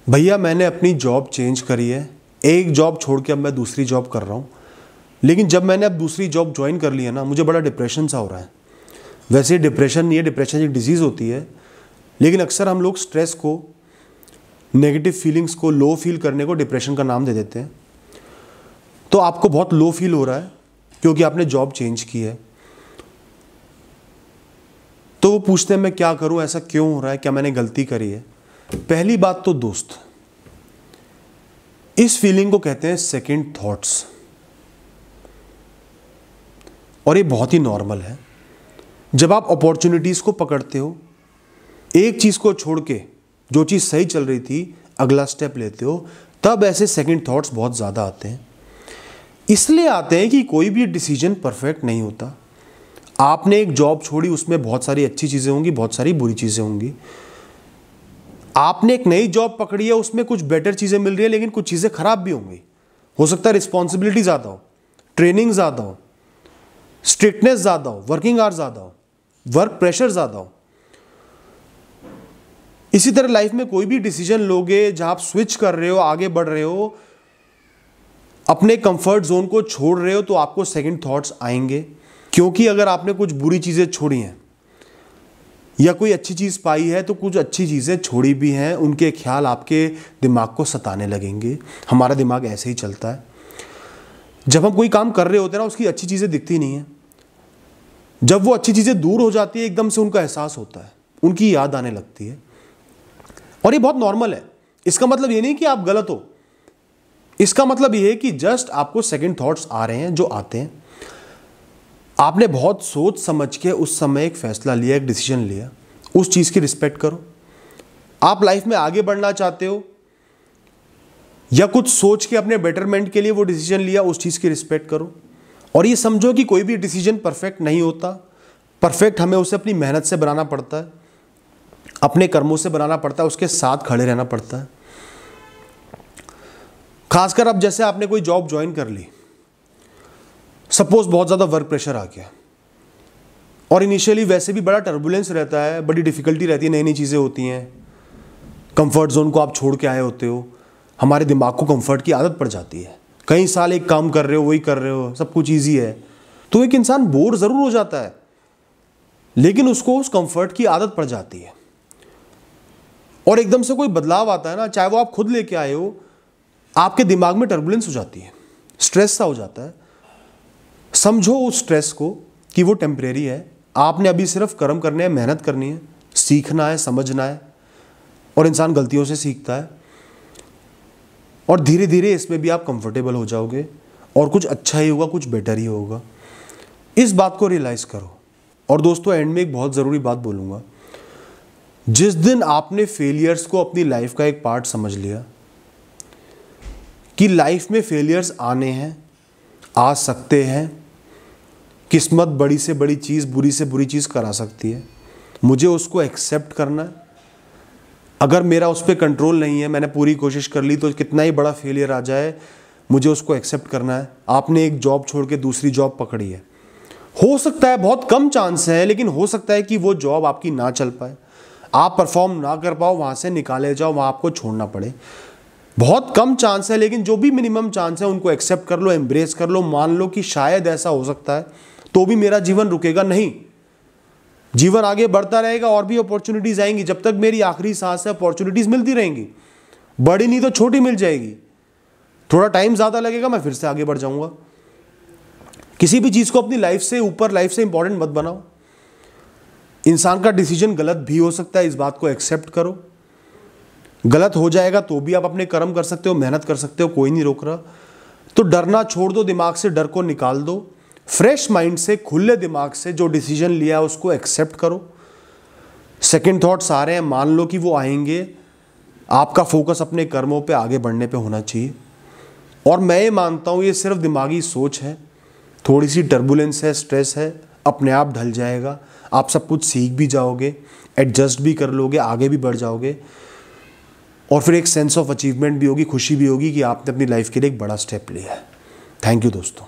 भैया मैंने अपनी जॉब चेंज करी है। एक जॉब छोड़ के अब मैं दूसरी जॉब कर रहा हूँ। लेकिन जब मैंने अब दूसरी जॉब ज्वाइन कर ली है ना, मुझे बड़ा डिप्रेशन सा हो रहा है। वैसे डिप्रेशन नहीं है, डिप्रेशन एक डिजीज़ होती है। लेकिन अक्सर हम लोग स्ट्रेस को, नेगेटिव फीलिंग्स को, लो फील करने को डिप्रेशन का नाम दे देते हैं। तो आपको बहुत लो फील हो रहा है क्योंकि आपने जॉब चेंज की है। तो वो पूछते हैं मैं क्या करूं, ऐसा क्यों हो रहा है, क्या मैंने गलती करी है। पहली बात तो दोस्त, इस फीलिंग को कहते हैं सेकंड थॉट्स, और ये बहुत ही नॉर्मल है। जब आप अपॉर्चुनिटीज को पकड़ते हो, एक चीज को छोड़ के जो चीज सही चल रही थी अगला स्टेप लेते हो, तब ऐसे सेकंड थॉट्स बहुत ज्यादा आते हैं। इसलिए आते हैं कि कोई भी डिसीजन परफेक्ट नहीं होता। आपने एक जॉब छोड़ी, उसमें बहुत सारी अच्छी चीजें होंगी, बहुत सारी बुरी चीजें होंगी। आपने एक नई जॉब पकड़ी है, उसमें कुछ बेटर चीजें मिल रही है, लेकिन कुछ चीजें खराब भी होंगी। हो सकता है रिस्पॉन्सिबिलिटी ज्यादा हो, ट्रेनिंग ज्यादा हो, स्ट्रिक्टनेस ज्यादा हो, वर्किंग आवर ज्यादा हो, वर्क प्रेशर ज्यादा हो। इसी तरह लाइफ में कोई भी डिसीजन लोगे, जहां आप स्विच कर रहे हो, आगे बढ़ रहे हो, अपने कंफर्ट जोन को छोड़ रहे हो, तो आपको सेकंड थॉट्स आएंगे। क्योंकि अगर आपने कुछ बुरी चीजें छोड़ी हैं या कोई अच्छी चीज पाई है, तो कुछ अच्छी चीजें छोड़ी भी हैं, उनके ख्याल आपके दिमाग को सताने लगेंगे। हमारा दिमाग ऐसे ही चलता है। जब हम कोई काम कर रहे होते हैं ना, उसकी अच्छी चीजें दिखती नहीं है। जब वो अच्छी चीजें दूर हो जाती है, एकदम से उनका एहसास होता है, उनकी याद आने लगती है। और ये बहुत नॉर्मल है। इसका मतलब ये नहीं कि आप गलत हो। इसका मतलब ये है कि जस्ट आपको सेकंड थॉट्स आ रहे हैं, जो आते हैं। आपने बहुत सोच समझ के उस समय एक फैसला लिया, एक डिसीजन लिया, उस चीज की रिस्पेक्ट करो। आप लाइफ में आगे बढ़ना चाहते हो या कुछ सोच के अपने बेटरमेंट के लिए वो डिसीजन लिया, उस चीज की रिस्पेक्ट करो। और ये समझो कि कोई भी डिसीजन परफेक्ट नहीं होता। परफेक्ट हमें उसे अपनी मेहनत से बनाना पड़ता है, अपने कर्मों से बनाना पड़ता है, उसके साथ खड़े रहना पड़ता है। खासकर अब जैसे आपने कोई जॉब ज्वाइन कर ली, सपोज बहुत ज़्यादा वर्क प्रेशर आ गया, और इनिशियली वैसे भी बड़ा टर्बुलेंस रहता है, बड़ी डिफिकल्टी रहती है, नई नई चीज़ें होती हैं, कंफर्ट जोन को आप छोड़ के आए होते हो, हमारे दिमाग को कंफर्ट की आदत पड़ जाती है। कई साल एक काम कर रहे हो, वही कर रहे हो, सब कुछ ईजी है, तो एक इंसान बोर ज़रूर हो जाता है, लेकिन उसको उस कंफर्ट की आदत पड़ जाती है। और एकदम से कोई बदलाव आता है ना, चाहे वो आप खुद लेके आए हो, आपके दिमाग में टर्बुलेंस हो जाती है, स्ट्रेस सा हो जाता है। समझो उस स्ट्रेस को कि वो टेम्परेरी है। आपने अभी सिर्फ कर्म करने हैं, मेहनत करनी है, सीखना है, समझना है, और इंसान गलतियों से सीखता है। और धीरे धीरे इसमें भी आप कंफर्टेबल हो जाओगे, और कुछ अच्छा ही होगा, कुछ बेटर ही होगा। इस बात को रियलाइज करो। और दोस्तों, एंड में एक बहुत ज़रूरी बात बोलूँगा। जिस दिन आपने फेलियर्स को अपनी लाइफ का एक पार्ट समझ लिया कि लाइफ में फेलियर्स आने हैं, आ सकते हैं, किस्मत बड़ी से बड़ी चीज़, बुरी से बुरी चीज़ करा सकती है, मुझे उसको एक्सेप्ट करना है। अगर मेरा उस पर कंट्रोल नहीं है, मैंने पूरी कोशिश कर ली, तो कितना ही बड़ा फेलियर आ जाए, मुझे उसको एक्सेप्ट करना है। आपने एक जॉब छोड़ के दूसरी जॉब पकड़ी है, हो सकता है, बहुत कम चांस है, लेकिन हो सकता है कि वो जॉब आपकी ना चल पाए, आप परफॉर्म ना कर पाओ, वहाँ से निकाले जाओ, वहाँ आपको छोड़ना पड़े। बहुत कम चांस है, लेकिन जो भी मिनिमम चांस है उनको एक्सेप्ट कर लो, एम्ब्रेस कर लो। मान लो कि शायद ऐसा हो सकता है, तो भी मेरा जीवन रुकेगा नहीं, जीवन आगे बढ़ता रहेगा, और भी अपॉर्चुनिटीज आएंगी। जब तक मेरी आखिरी सांस है, अपॉर्चुनिटीज मिलती रहेंगी, बड़ी नहीं तो छोटी मिल जाएगी। थोड़ा टाइम ज्यादा लगेगा, मैं फिर से आगे बढ़ जाऊंगा। किसी भी चीज को अपनी लाइफ से ऊपर, लाइफ से इंपॉर्टेंट मत बनाओ। इंसान का डिसीजन गलत भी हो सकता है, इस बात को एक्सेप्ट करो। गलत हो जाएगा तो भी आप अपने कर्म कर सकते हो, मेहनत कर सकते हो, कोई नहीं रोक रहा। तो डरना छोड़ दो, दिमाग से डर को निकाल दो। फ्रेश माइंड से, खुले दिमाग से जो डिसीजन लिया है उसको एक्सेप्ट करो। सेकंड थॉट्स आ रहे हैं, मान लो कि वो आएंगे। आपका फोकस अपने कर्मों पे, आगे बढ़ने पे होना चाहिए। और मैं ये मानता हूँ ये सिर्फ दिमागी सोच है, थोड़ी सी टर्बुलेंस है, स्ट्रेस है, अपने आप ढल जाएगा। आप सब कुछ सीख भी जाओगे, एडजस्ट भी कर लोगे, आगे भी बढ़ जाओगे, और फिर एक सेंस ऑफ अचीवमेंट भी होगी, खुशी भी होगी कि आपने अपनी लाइफ के लिए एक बड़ा स्टेप लिया है। थैंक यू दोस्तों।